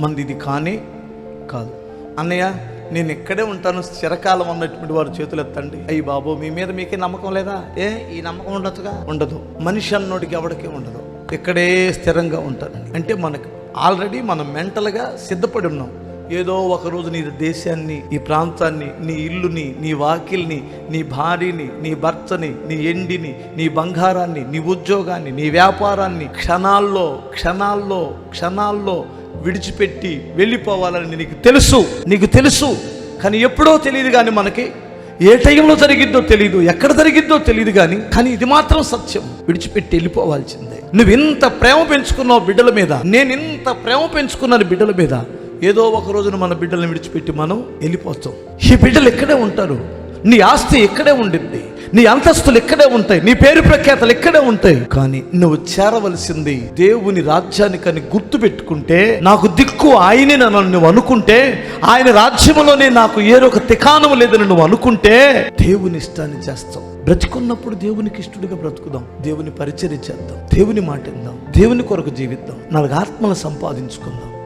మంది ఇది కానే కాదు. అన్నయ్య నేను ఇక్కడే ఉంటాను చిరకాలం అన్నటువంటి వారు చేతులు ఎత్తండి. అయ్యి బాబు మీ మీద మీకే నమ్మకం లేదా? ఈ నమ్మకం ఉండొచ్చుగా? ఉండదు. మనిషి అన్నోడికి ఎవడికే ఉండదు. ఇక్కడే స్థిరంగా ఉంటానని అంటే మనకు ఆల్రెడీ మనం మెంటల్గా సిద్ధపడి ఉన్నాం. ఏదో ఒకరోజు నీ దేశాన్ని, ఈ ప్రాంతాన్ని, నీ ఇల్లుని, నీ వాకిల్ని, నీ భార్యని, నీ భర్తని, నీ ఎండిని, నీ బంగారాన్ని, నీ ఉద్యోగాన్ని, నీ వ్యాపారాన్ని క్షణాల్లో విడిచిపెట్టి వెళ్ళిపోవాలని నీకు తెలుసు. కానీ ఎప్పుడో తెలియదు. కానీ మనకి ఏ టైంలో జరిగిద్దో తెలియదు, ఎక్కడ జరిగిద్దో తెలియదు. కానీ ఇది మాత్రం సత్యం, విడిచిపెట్టి వెళ్ళిపోవాల్సిందే. నువ్వు ఇంత ప్రేమ పెంచుకున్నావు బిడ్డల మీద, నేను ఇంత ప్రేమ పెంచుకున్నాను బిడ్డల మీద. ఏదో ఒక రోజున మన బిడ్డలను విడిచిపెట్టి మనం వెళ్ళిపోతాం. ఈ బిడ్డలు ఇక్కడే ఉంటారు. నీ ఆస్తి ఇక్కడే ఉండింది, నీ అంతస్తులు ఇక్కడే ఉంటాయి, నీ పేరు ప్రఖ్యాతలు ఇక్కడే ఉంటాయి. కానీ నువ్వు చేరవలసింది దేవుని రాజ్యానికని గుర్తు పెట్టుకుంటే, నాకు దిక్కు ఆయనే నన్ను నువ్వు అనుకుంటే, ఆయన రాజ్యంలోనే నాకు ఏరొక తికాణం లేదని నువ్వు అనుకుంటే దేవుని ఇష్టాన్ని చేస్తాం. బ్రతికున్నప్పుడు దేవునికి ఇష్టడుగా బ్రతుకుదాం, దేవుని పరిచర్య చేద్దాం, దేవుని మాట విందాం, దేవుని కొరకు జీవిద్దాం, 4 ఆత్మలు సంపాదించుకుందాం.